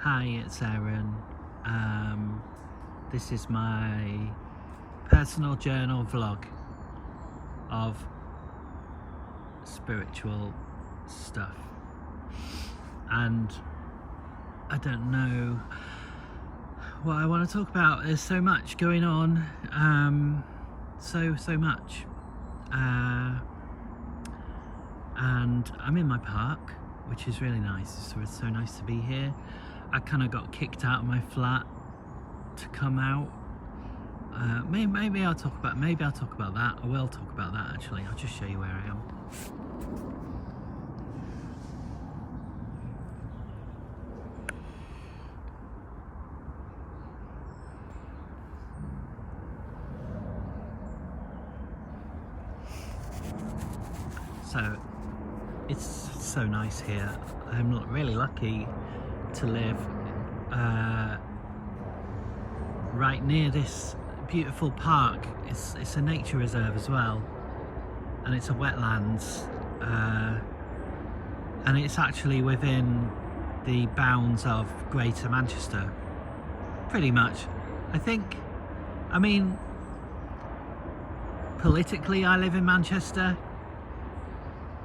Hi, it's Aaron. This is my personal journal vlog of spiritual stuff, and I don't know what I want to talk about. There's so much going on, so much, and I'm in my park, which is really nice. So it's so nice to be here. I kind of got kicked out of my flat to come out. Maybe I'll talk about that. I will talk about that actually. I'll just show you where I am. So it's so nice here. I'm really lucky to live right near this beautiful park. It's a nature reserve as well, and it's a wetlands, and it's actually within the bounds of Greater Manchester, pretty much. I mean, politically I live in Manchester.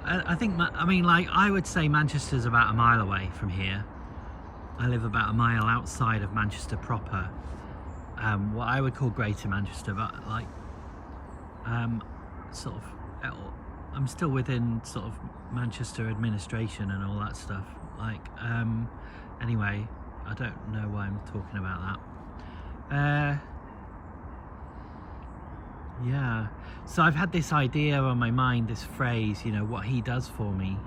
I would say Manchester's about a mile away from here. I live about a mile outside of Manchester proper, what I would call Greater Manchester, but sort of, I'm still within sort of Manchester administration and all that stuff. Anyway, I don't know why I'm talking about that. Yeah, so I've had this idea on my mind, this phrase, you know, what he does for me,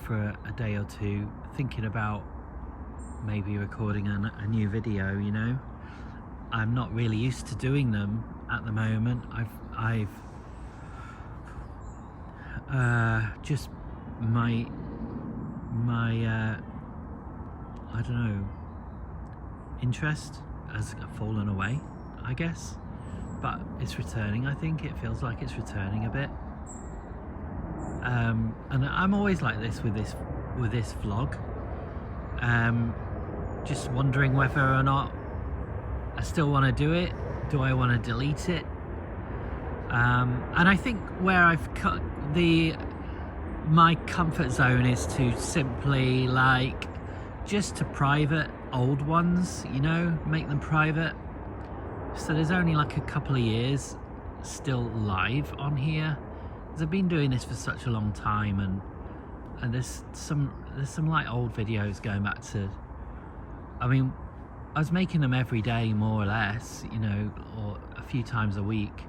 for a day or two, thinking about maybe recording a new video. You know, I'm not really used to doing them at the moment. I've just my I don't know, interest has fallen away, I guess, but it's returning. I think it feels like it's returning a bit, and I'm always like this with this vlog, just wondering whether or not I still want to do it. Do I want to delete it? And I think where I've cut my comfort zone is to simply just to private old ones, you know, make them private. So there's only a couple of years still live on here, because I've been doing this for such a long time, and there's some old videos going back to, I mean, I was making them every day more or less, you know, or a few times a week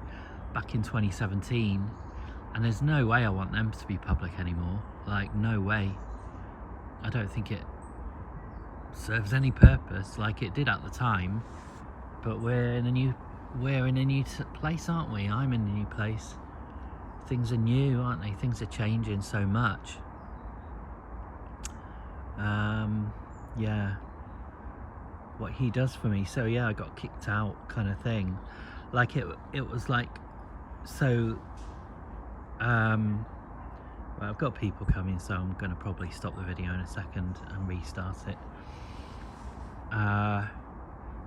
back in 2017, and there's no way I want them to be public anymore. No way. I don't think it serves any purpose like it did at the time, but we're in a new place, aren't we? I'm in a new place. Things are new, aren't they? Things are changing so much. Yeah, what he does for me. So yeah, I got kicked out kind of thing. It was so well, I've got people coming, so I'm gonna probably stop the video in a second and restart it.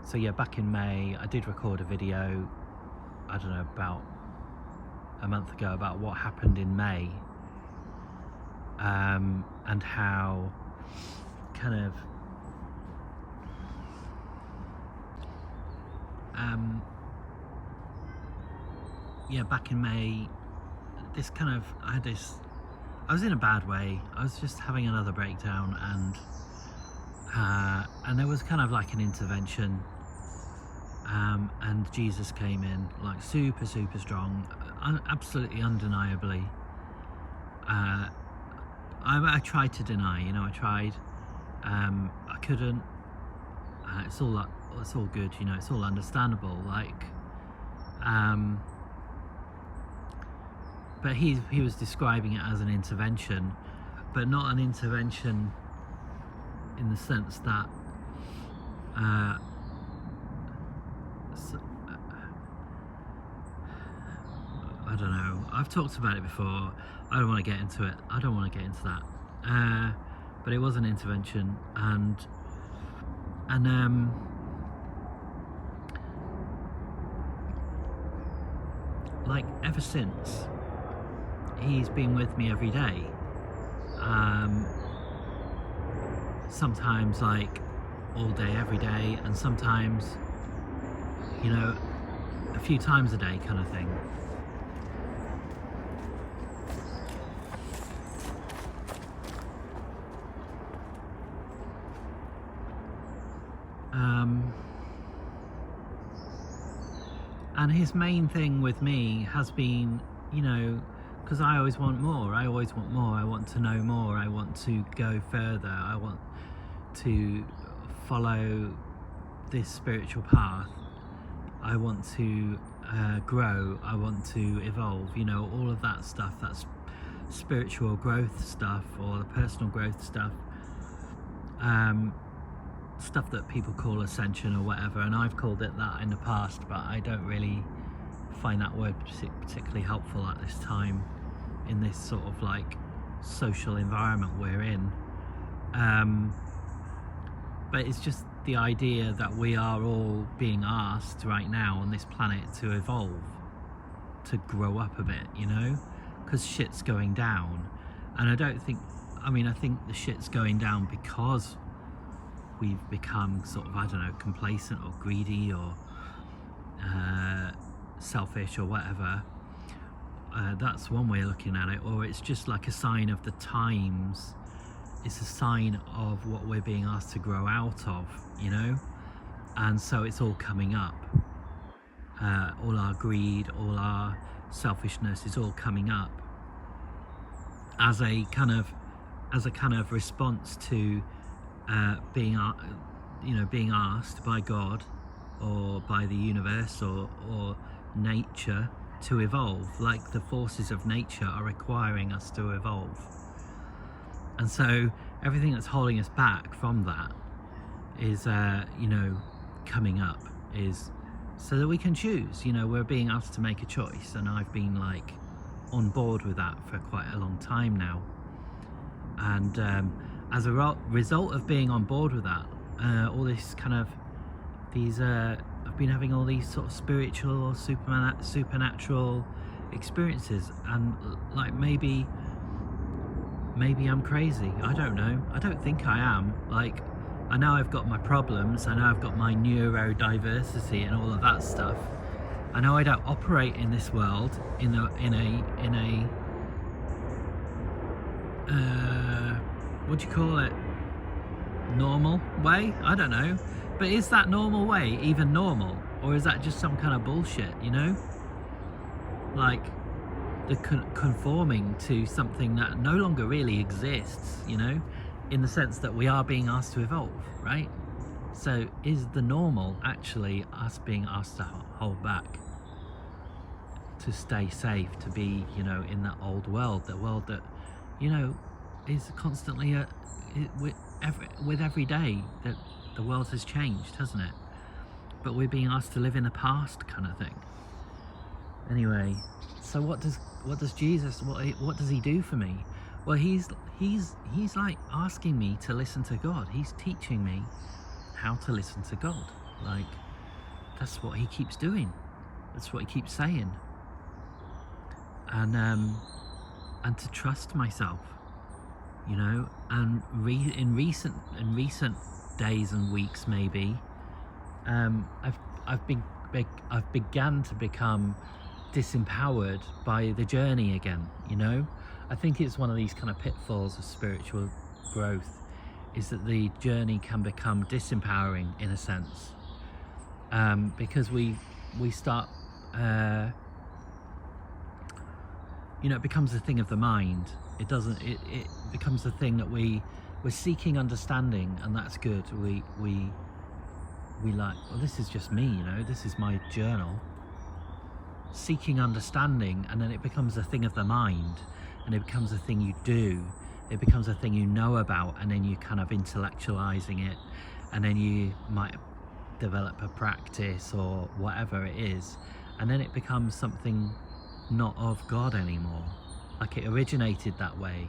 So yeah, back in May I did record a video, I don't know, about a month ago, about what happened in May, and how kind of yeah, back in May, I was in a bad way. I was just having another breakdown, and there was kind of an intervention, and Jesus came in super strong, absolutely undeniably. I tried to deny, you know, I couldn't. It's all good, you know, it's all understandable, but he was describing it as an intervention, but not an intervention in the sense that I I don't know. I've talked about it before. I don't want to get into it. I don't want to get into that. But it was an intervention, and like ever since, he's been with me every day. Sometimes like all day, every day, and sometimes, you know, a few times a day kind of thing. And his main thing with me has been, you know, because I always want more, I want to know more, I want to go further, I want to follow this spiritual path, I want to grow, I want to evolve, you know, all of that stuff, that's spiritual growth stuff, or the personal growth stuff, stuff that people call ascension or whatever, and I've called it that in the past, but I don't really find that word particularly helpful at this time in this sort of like social environment we're in. But it's just the idea that we are all being asked right now on this planet to evolve, to grow up a bit, you know, because shit's going down. And I think the shit's going down because we've become sort of, I don't know, complacent or greedy or selfish or whatever. That's one way of looking at it. Or it's just like a sign of the times. It's a sign of what we're being asked to grow out of, you know? And so it's all coming up. All our greed, all our selfishness is all coming up as a kind of response to being asked by God or by the universe or nature to evolve, like the forces of nature are requiring us to evolve. And so everything that's holding us back from that is coming up, is so that we can choose. You know, we're being asked to make a choice, and I've been like on board with that for quite a long time now. And as a result of being on board with that, all this kind of I've been having all these sort of spiritual, supernatural experiences, and like maybe I'm crazy. I don't know. I don't think I am. Like, I know I've got my problems. I know I've got my neurodiversity and all of that stuff. I know I don't operate in this world in a what do you call it? Normal way? I don't know. But is that normal way even normal? Or is that just some kind of bullshit, you know? Like the conforming to something that no longer really exists, you know? In the sense that we are being asked to evolve, right? So is the normal actually us being asked to hold back? To stay safe, to be, you know, in that old world, the world that, you know, is constantly with every day that the world has changed, hasn't it? But we're being asked to live in the past, kind of thing. Anyway, so what does Jesus, what does he do for me? Well, he's like asking me to listen to God. He's teaching me how to listen to God. Like, that's what he keeps doing. That's what he keeps saying. And to trust myself, you know. And in recent days and weeks, maybe, I've begun to become disempowered by the journey again, you know. I think it's one of these kind of pitfalls of spiritual growth, is that the journey can become disempowering in a sense, because we start, you know, it becomes a thing of the mind. It becomes a thing that we're seeking understanding, and that's good. We like, well, this is just me, you know, this is my journal, seeking understanding, and then it becomes a thing of the mind, and it becomes a thing you do, it becomes a thing you know about, and then you kind of intellectualizing it, and then you might develop a practice or whatever it is, and then it becomes something not of God anymore. Like it originated that way,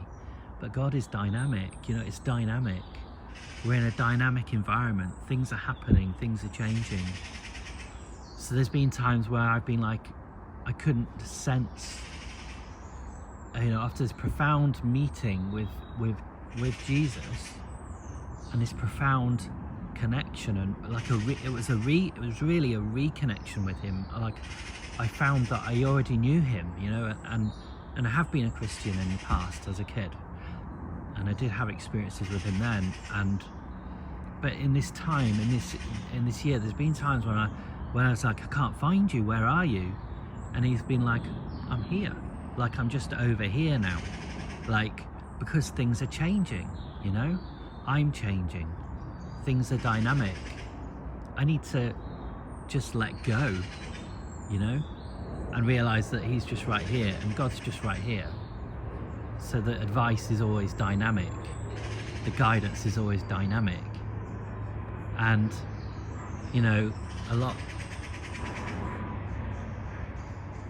but God is dynamic. It's dynamic. We're in a dynamic environment. Things are happening, things are changing. So there's been times where I've been like, I couldn't sense, after this profound meeting with Jesus and this profound connection, and like it was really a reconnection with him. Like I found that I already knew him, and I have been a Christian in the past as a kid, and I did have experiences with him then. But in this time, in this year, there's been times when I was like, I can't find you. Where are you? And he's been like, I'm here. Like I'm just over here now. Like because things are changing. I'm changing. Things are dynamic. I need to just let go, and realize that he's just right here and God's just right here. So the advice is always dynamic. The guidance is always dynamic. And, a lot...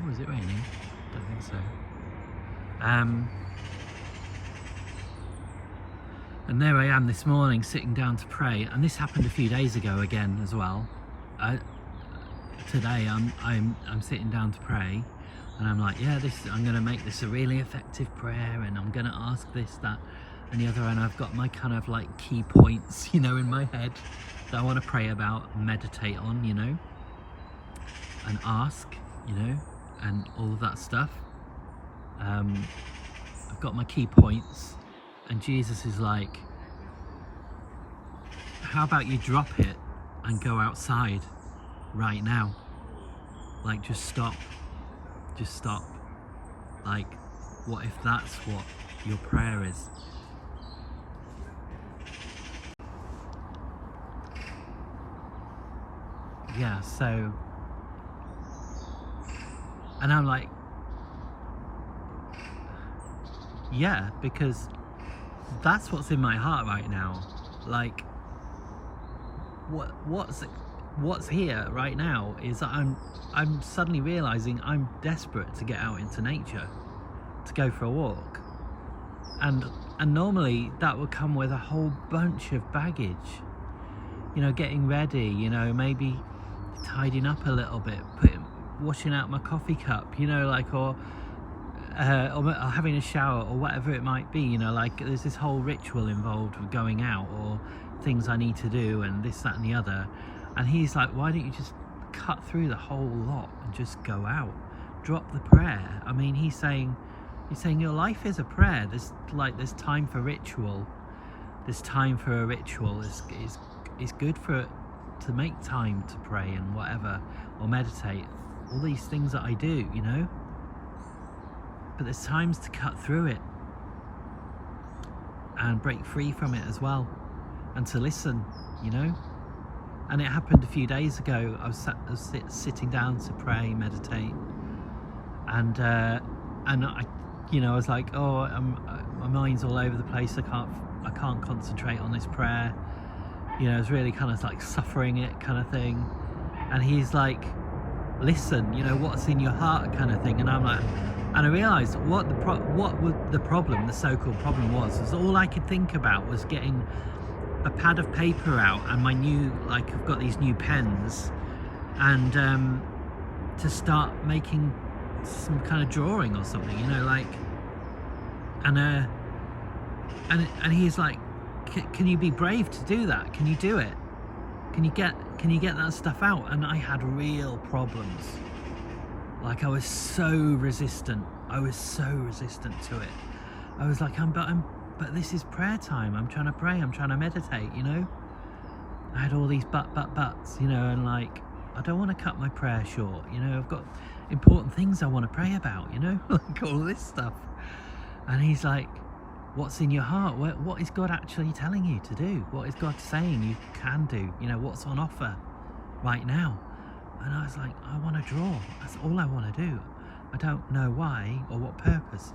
Oh, is it raining? Don't think so. And there I am this morning sitting down to pray, and this happened a few days ago again as well. Today I'm sitting down to pray, and I'm like, I'm going to make this a really effective prayer, and I'm going to ask this, that, and the other, and I've got my kind of like key points, in my head that I want to pray about and meditate on, and ask, and all of that stuff. I've got my key points, and Jesus is like, how about you drop it and go outside right now? Like just stop. Like, what if that's what your prayer is? Yeah, so, and I'm like, yeah, because that's what's in my heart right now. Like, what's here right now is that I'm suddenly realizing I'm desperate to get out into nature, to go for a walk, and normally that would come with a whole bunch of baggage, getting ready, maybe tidying up a little bit, washing out my coffee cup, or having a shower or whatever it might be, like there's this whole ritual involved with going out or things I need to do and this, that and the other. And he's like, why don't you just cut through the whole lot and just go out, drop the prayer? I mean, he's saying your life is a prayer. There's time for ritual. There's time for a ritual. It's good to make time to pray and whatever, or meditate, all these things that I do, but there's times to cut through it and break free from it as well, and to listen, And it happened a few days ago. I was sitting down to pray, meditate, and I was like, my mind's all over the place. I can't concentrate on this prayer. I was really kind of like suffering it, kind of thing. And he's like, listen, what's in your heart, kind of thing. And I'm like, and I realised what the problem, the so-called problem was all I could think about was getting a pad of paper out and my new, like I've got these new pens, and to start making some kind of drawing or something, and he's like, can you be brave to do that? Can you do it? Can you get that stuff out? And I had real problems. Like I was so resistant to it. I was like, but this is prayer time. I'm trying to pray. I'm trying to meditate, I had all these buts, and like, I don't want to cut my prayer short. I've got important things I want to pray about, like all this stuff. And he's like, what's in your heart? What is God actually telling you to do? What is God saying you can do? What's on offer right now? And I was like, I want to draw. That's all I want to do. I don't know why or what purpose.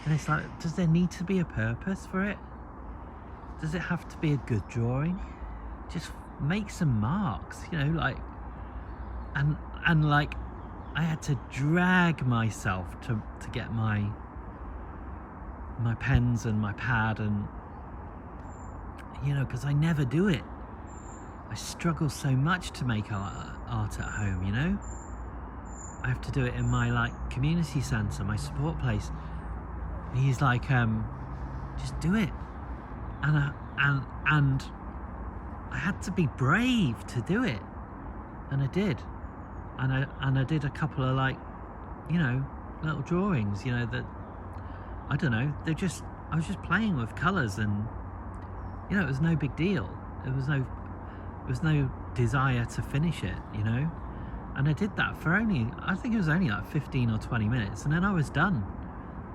And it's like, does there need to be a purpose for it? Does it have to be a good drawing? Just make some marks, like, and like, I had to drag myself to get my pens and my pad, and because I never do it. I struggle so much to make art at home. I have to do it in my community centre, my support place. And he's like, just do it, and I had to be brave to do it, and I did, and I did a couple of little drawings, that I don't know. I was just playing with colours, and it was no big deal. There was no desire to finish it, and I did that for I think it was only 15 or 20 minutes, and then I was done.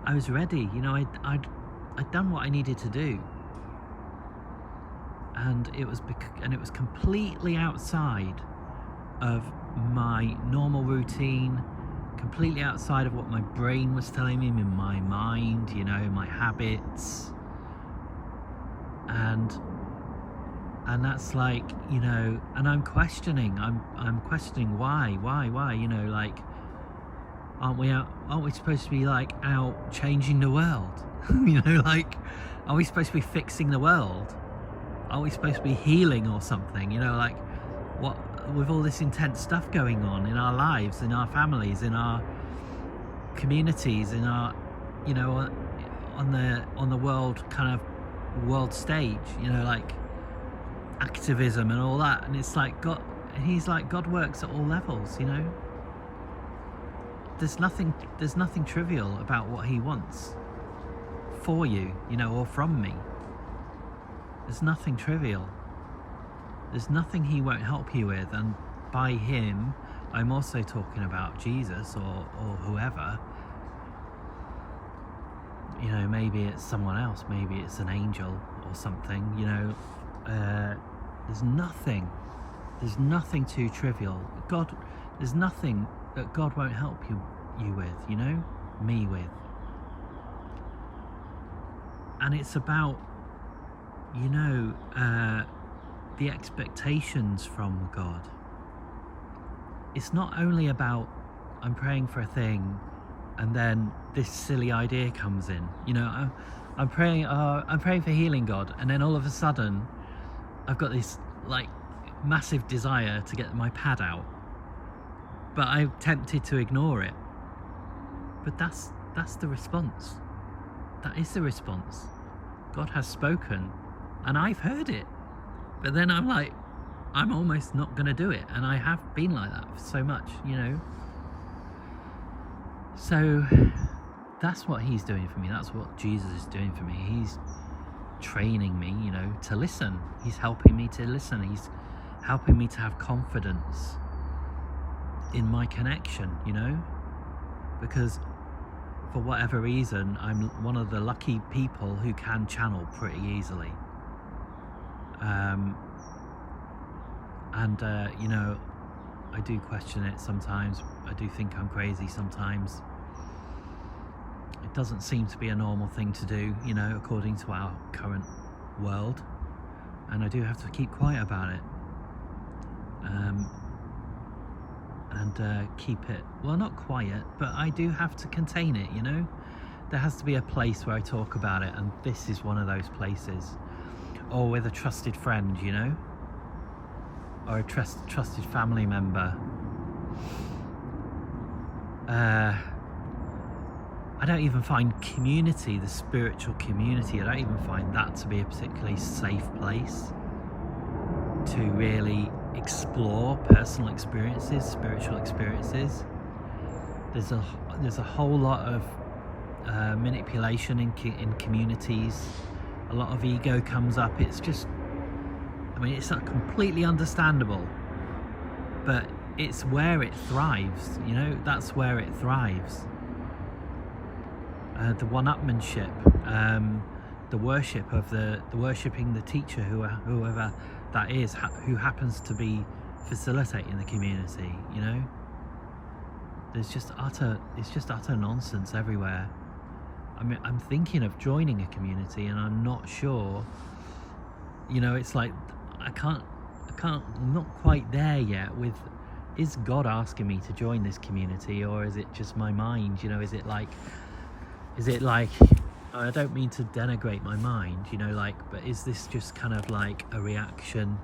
I was ready. I'd done what I needed to do, and it was completely outside of my normal routine, completely outside of what my brain was telling me, in my mind, my habits, and that's and I'm questioning why, aren't we supposed to be out changing the world? Are we supposed to be fixing the world? Are we supposed to be healing or something? What, with all this intense stuff going on in our lives, in our families, in our communities, in our on the world stage, activism and all that. And it's God, he's God works at all levels. There's nothing trivial about what he wants for you, or from me. There's nothing trivial. There's nothing he won't help you with. And by him, I'm also talking about Jesus or whoever. Maybe it's someone else, maybe it's an angel or something. There's nothing too trivial. There's nothing that God won't help you with, me with. And it's about, the expectations from God. It's not only about, I'm praying for a thing and then this silly idea comes in. I'm praying for healing, God, and then all of a sudden I've got this massive desire to get my pad out, but I'm tempted to ignore it. But that's the response. That is the response. God has spoken and I've heard it, but then I'm almost not going to do it, and I have been like that for so much, So that's what he's doing for me. That's what Jesus is doing for me. He's training me, to listen. He's helping me to listen. He's helping me to have confidence in my connection, because for whatever reason, I'm one of the lucky people who can channel pretty easily. I do question it sometimes. I do think I'm crazy sometimes. It doesn't seem to be a normal thing to do, according to our current world. And I do have to keep quiet about it. And keep it, well, not quiet, but I do have to contain it, There has to be a place where I talk about it, and this is one of those places. Or with a trusted friend, or a trusted family member. I don't even find community, the spiritual community, I don't even find that to be a particularly safe place to really explore personal experiences, spiritual experiences. There's a whole lot of manipulation in communities. A lot of ego comes up. It's just, it's not completely understandable, but it's where it thrives. That's where it thrives. The one-upmanship, the worship of the worshipping the teacher, whoever that is, who happens to be facilitating the community. There's just utter nonsense everywhere. I'm thinking of joining a community, and I'm not sure. It's I'm not quite there yet with is God asking me to join this community, or is it just my mind? You know, is it like I don't mean to denigrate my mind, you know, like, but is this just kind of like a reaction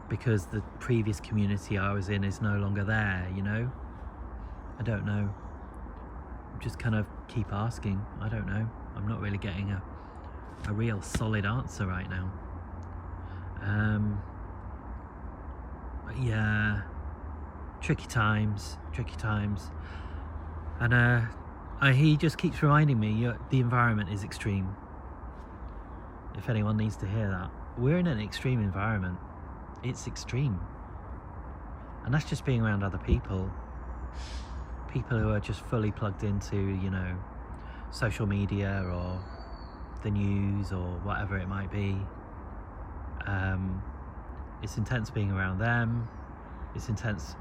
because the previous community I was in is no longer there, you know? I don't know. Just kind of keep asking. I don't know. I'm not really getting a real solid answer right now. But yeah, tricky times. And he just keeps reminding me the environment is extreme. If anyone needs to hear that, we're in an extreme environment. It's extreme, and that's just being around other people who are just fully plugged into, you know, social media or the news or whatever it might be. It's intense being around them. It's intense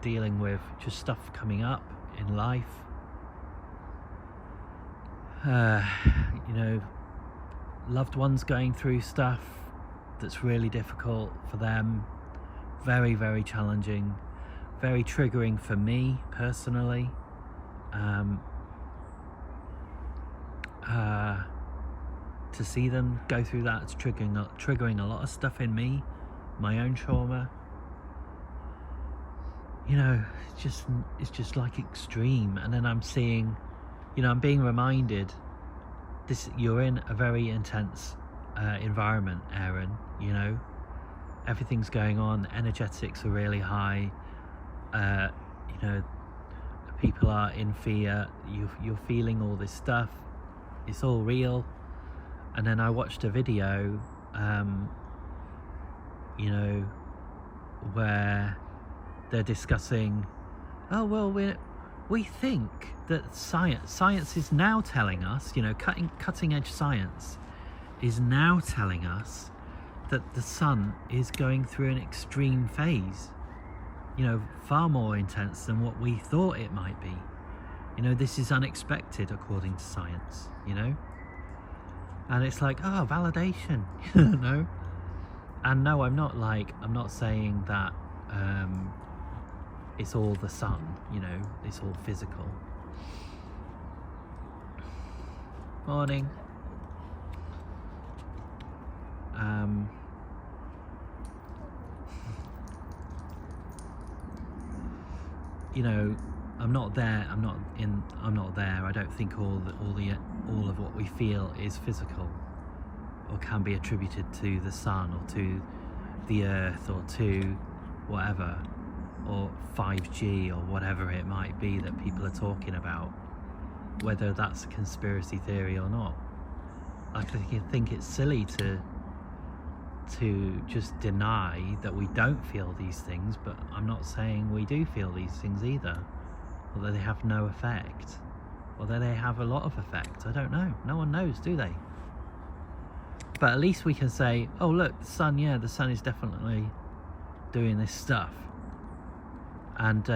dealing with just stuff coming up in life. You know, loved ones going through stuff that's really difficult for them. Very, very challenging. Very triggering for me personally. To see them go through that, it's triggering a lot of stuff in me, my own trauma. You know, it's just like extreme. And then I'm seeing, you know, I'm being reminded, you're in a very intense environment, Aaron. You know, everything's going on. Energetics are really high. You know, people are in fear. You're feeling all this stuff. It's all real. And then I watched a video, you know, where they're discussing, oh well, we think that science is now telling us, you know, cutting edge science is now telling us that the sun is going through an extreme phase, you know, far more intense than what we thought it might be. You know, this is unexpected according to science, you know. And it's like, oh, validation, you know. And no, I'm not saying that it's all the sun, you know, it's all physical. Morning. You know, I'm not there. I don't think all of what we feel is physical, or can be attributed to the sun, or to the earth, or to whatever, or 5G, or whatever it might be that people are talking about, whether that's a conspiracy theory or not. I think it's silly to just deny that we don't feel these things, but I'm not saying we do feel these things either, or that they have no effect, or that they have a lot of effect. I don't know. No one knows, do they? But at least we can say, oh look, the sun is definitely doing this stuff. And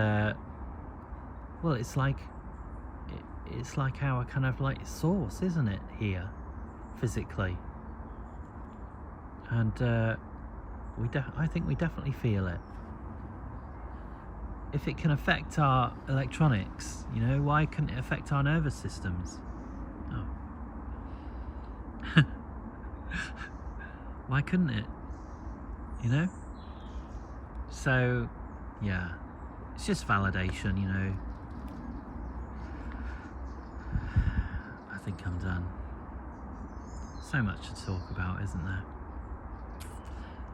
well, it's like our kind of like source, isn't it, here, physically? And I think we definitely feel it. If it can affect our electronics, you know, why couldn't it affect our nervous systems? Oh. Why couldn't it? You know? So, yeah. It's just validation, you know. I think I'm done. So much to talk about, isn't there?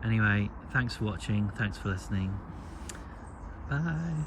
Anyway, thanks for watching. Thanks for listening. Bye.